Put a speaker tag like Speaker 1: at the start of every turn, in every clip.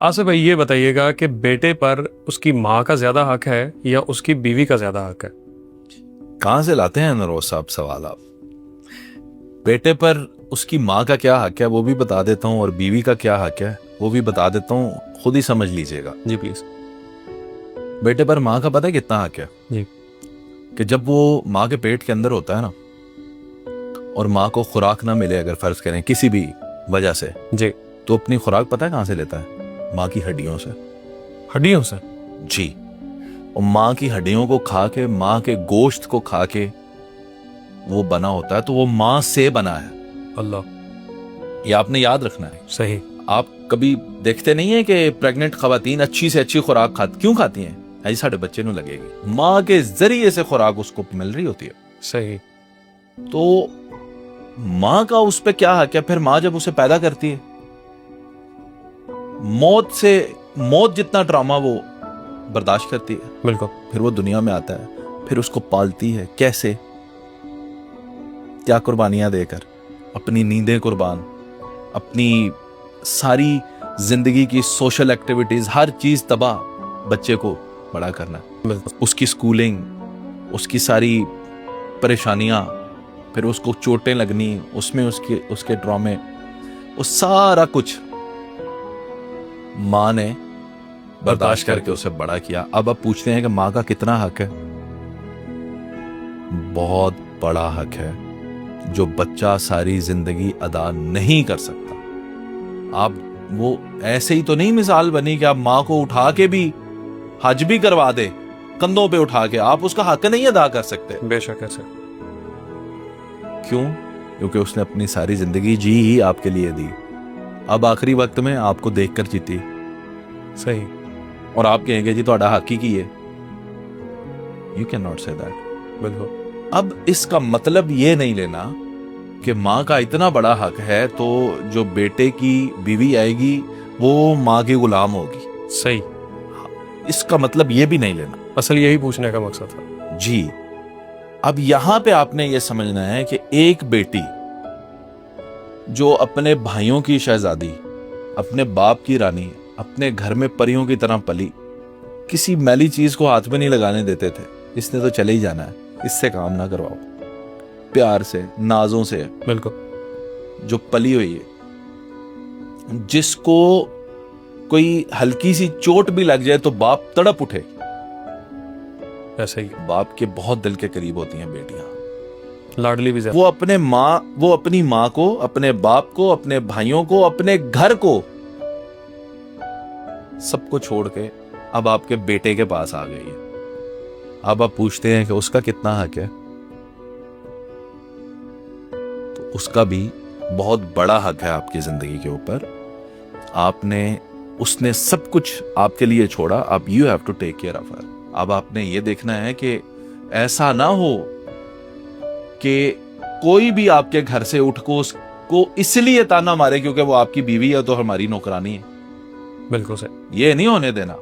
Speaker 1: आसिफ भाई ये बताइएगा कि बेटे पर उसकी माँ का ज्यादा हक है या उसकी बीवी का ज्यादा हक है?
Speaker 2: कहां से लाते हैं नरोज साहब सवाल आप? बेटे पर उसकी माँ का क्या हक है वो भी बता देता हूँ, और बीवी का क्या हक है वो भी बता देता हूँ, खुद ही समझ लीजिएगा।
Speaker 1: जी प्लीज।
Speaker 2: बेटे पर माँ का पता है कितना हक है?
Speaker 1: जी।
Speaker 2: कि जब वो माँ के पेट के अंदर होता है ना, और माँ को खुराक ना मिले, अगर फर्ज करें किसी भी वजह से,
Speaker 1: जी।
Speaker 2: तो अपनी खुराक पता है कहां से लेता है? माँ की हड्डियों से।
Speaker 1: हड्डियों से?
Speaker 2: जी। और माँ की हड्डियों को खा के, माँ के गोश्त को खा के वो बना होता है, तो वो माँ से बना है।
Speaker 1: अल्लाह।
Speaker 2: ये आपने याद रखना है।
Speaker 1: सही।
Speaker 2: आप कभी देखते नहीं है कि प्रेग्नेंट खवातीन अच्छी से अच्छी खुराक क्यों खाती हैं? ऐसी साढ़े बच्चे ਨੂੰ लगेगी, माँ के जरिए से खुराक उसको मिल रही होती है।
Speaker 1: सही।
Speaker 2: तो माँ का उस पे क्या हक है? फिर माँ जब उसे पैदा करती है, मौत जितना ड्रामा वो बर्दाश्त करती है,
Speaker 1: बिल्कुल।
Speaker 2: फिर वो दुनिया में आता है, फिर उसको पालती है। कैसे? क्या कुर्बानियां देकर, अपनी नींदें कुर्बान, अपनी सारी जिंदगी की सोशल एक्टिविटीज, हर चीज तबाह, बच्चे को बड़ा करना। उसकी स्कूलिंग, उसकी सारी परेशानियां, फिर उसको चोटें लगनी, उसमें उसके ड्रामे, वो सारा कुछ माँ ने बर्दाश्त करके उसे बड़ा किया। अब आप पूछते हैं कि माँ का कितना हक है? बहुत बड़ा हक है, जो बच्चा सारी जिंदगी अदा नहीं कर सकता। आप वो ऐसे ही तो नहीं मिसाल बनी कि आप माँ को उठा के भी हज भी करवा दे, कंधों पे उठा के, आप उसका हक नहीं अदा कर सकते।
Speaker 1: बेशक ऐसे।
Speaker 2: क्यों? क्योंकि उसने अपनी सारी जिंदगी जी ही आपके लिए दी, अब आखिरी वक्त में आपको देखकर जीती।
Speaker 1: सही।
Speaker 2: और आप कहेंगे जी तो हक ही की है। You can not say that.
Speaker 1: बिल्कुल।
Speaker 2: अब इसका मतलब ये नहीं लेना कि माँ का इतना बड़ा हक है तो जो बेटे की बीवी आएगी वो माँ की गुलाम होगी।
Speaker 1: सही।
Speaker 2: इसका मतलब ये भी नहीं लेना।
Speaker 1: असल यही पूछने का मकसद था
Speaker 2: जी। अब यहां पे आपने ये समझना है कि एक बेटी जो अपने भाइयों की शहजादी, अपने बाप की रानी, अपने घर में परियों की तरह पली, किसी मैली चीज को हाथ में नहीं लगाने देते थे, इसने तो चले ही जाना है, इससे काम ना करवाओ, प्यार से, नाजों से।
Speaker 1: बिल्कुल।
Speaker 2: जो पली हुई है, जिसको कोई हल्की सी चोट भी लग जाए तो बाप तड़प उठे,
Speaker 1: ऐसे ही
Speaker 2: बाप के बहुत दिल के करीब होती हैं बेटियां।
Speaker 1: लाडली भी ज्यादा।
Speaker 2: वो अपनी माँ को, अपने बाप को, अपने भाइयों को, अपने घर को, सबको छोड़ के अब आपके बेटे के पास आ गई है। अब आप पूछते हैं कि उसका कितना हक है? तो उसका भी बहुत बड़ा हक है आपकी जिंदगी के ऊपर। उसने सब कुछ आपके लिए छोड़ा। अब you have to take care of her. अब आपने ये देखना है कि ऐसा ना हो कि कोई भी आपके घर से उठ को उसको इसलिए ताना मारे क्योंकि वो आपकी बीवी है तो हमारी नौकरानी है।
Speaker 1: बिल्कुल सही।
Speaker 2: ये नहीं होने देना।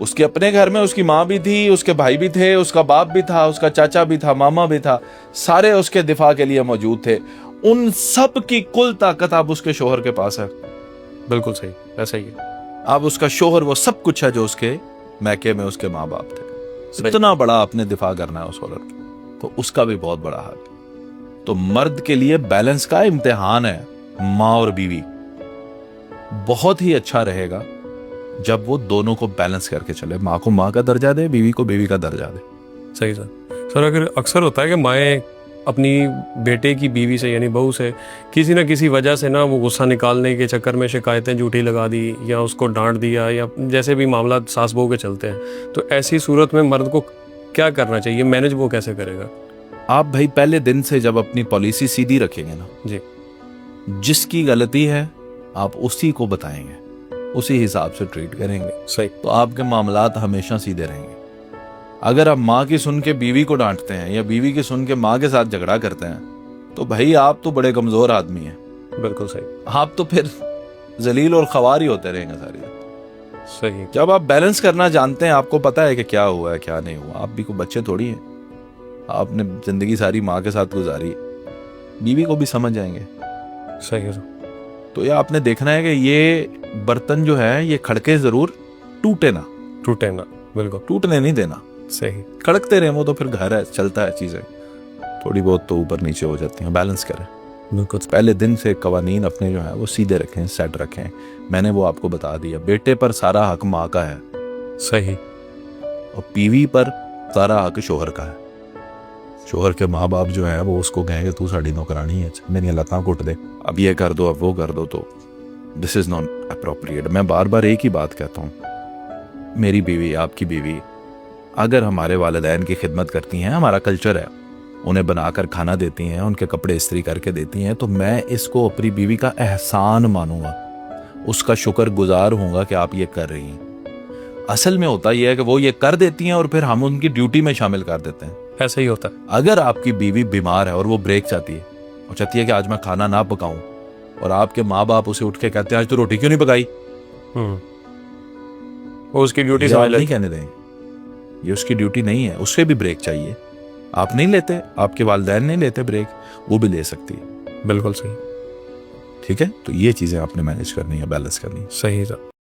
Speaker 2: उसके अपने घर में उसकी माँ भी थी, उसके भाई भी थे, उसका बाप भी था, उसका चाचा भी था, मामा भी था, सारे उसके दिफा के लिए मौजूद थे। उन सब की कुल ताकत अब उसके शोहर के पास है।
Speaker 1: बिल्कुल सही, ऐसा ही है।
Speaker 2: अब उसका शोहर वो सब कुछ है जो उसके मैके में उसके माँ बाप थे। इतना बड़ा आपने दिफा करना है उस औरत की, तो उसका भी बहुत बड़ा हक है। तो मर्द के लिए बैलेंस का इम्तिहान है माँ और बीवी। बहुत ही अच्छा रहेगा जब वो दोनों को बैलेंस करके चले, माँ को माँ का दर्जा दे, बीवी को बीवी का दर्जा दे।
Speaker 1: सही सर। अगर अक्सर होता है कि माएँ अपनी बेटे की बीवी से यानी बहू से किसी ना किसी वजह से ना वो गुस्सा निकालने के चक्कर में शिकायतें झूठी लगा दी या उसको डांट दिया या जैसे भी मामला सास बहू के चलते हैं, तो ऐसी सूरत में मर्द को क्या करना चाहिए? मैनेज वो कैसे करेगा?
Speaker 2: आप भाई पहले दिन से जब अपनी पॉलिसी सीधी रखेंगे ना
Speaker 1: जी,
Speaker 2: जिसकी गलती है आप उसी को बताएंगे, उसी हिसाब से ट्रीट करेंगे,
Speaker 1: सही,
Speaker 2: तो आपके मामलात हमेशा सीधे रहेंगे। अगर आप माँ की सुन के बीवी को डांटते हैं या बीवी की सुन के माँ के साथ झगड़ा करते हैं, तो भाई आप तो बड़े कमजोर आदमी हैं।
Speaker 1: बिल्कुल सही।
Speaker 2: आप तो फिर जलील और खवार ही होते रहेंगे सारी।
Speaker 1: सही।
Speaker 2: जब आप बैलेंस करना जानते हैं, आपको पता है कि क्या हुआ है क्या नहीं हुआ। आप भी कोई बच्चे थोड़ी हैं, आपने जिंदगी सारी माँ के साथ गुजारी, बीवी को भी समझ जाएंगे।
Speaker 1: सही है।
Speaker 2: तो ये आपने देखना है कि ये बर्तन जो है ये खड़के जरूर, टूटे ना,
Speaker 1: बिल्कुल
Speaker 2: टूटने नहीं देना।
Speaker 1: सही।
Speaker 2: खड़कते रहे वो तो फिर घर है, चलता है, चीजें थोड़ी बहुत तो ऊपर नीचे हो जाती हैं, बैलेंस करें।
Speaker 1: बिल्कुल
Speaker 2: पहले दिन से कवानीन अपने जो है वो सीधे रखें, सेट रखें। मैंने वो आपको बता दिया, बेटे पर सारा हक माँ का है
Speaker 1: सही,
Speaker 2: और बीवी पर सारा हक शोहर का है। शोहर के माँ बाप जो है वो उसको कहेंगे तू साड़ी नौकरानी है, मेरी लतां कुट दे, अब ये कर दो, अब वो कर दो, तो दिस इज नॉट अप्रोप्रिएट। मैं बार बार एक ही बात कहता हूँ, मेरी बीवी, आपकी बीवी अगर हमारे वालिदैन की खिदमत करती हैं, हमारा कल्चर है, उन्हें बनाकर खाना देती हैं, उनके कपड़े इस्त्री करके देती हैं, तो मैं इसको अपनी बीवी का एहसान मानूंगा, उसका शुक्रगुजार होऊंगा कि आप ये कर रही हैं। असल में होता यह है कि वो ये कर देती हैं और फिर हम उनकी ड्यूटी में शामिल कर देते हैं।
Speaker 1: ऐसा ही होता है।
Speaker 2: अगर आपकी बीवी बीमार है और वो ब्रेक चाहती है और चाहती है कि आज मैं खाना ना पकाऊं, और आपके माँ बाप उसे उठ के कहते हैं आज तो रोटी क्यों नहीं पकाई,
Speaker 1: वो उसकी ड्यूटी
Speaker 2: ये
Speaker 1: समझ
Speaker 2: आप नहीं
Speaker 1: लेते।
Speaker 2: कहने देंगे, ये उसकी ड्यूटी नहीं है, उससे भी ब्रेक चाहिए। आप नहीं लेते, आपके वालिदैन नहीं लेते ब्रेक, वो भी ले सकती है।
Speaker 1: बिल्कुल सही,
Speaker 2: ठीक है, तो ये चीजें आपने मैनेज करनी है, बैलेंस करनी है।
Speaker 1: सही था।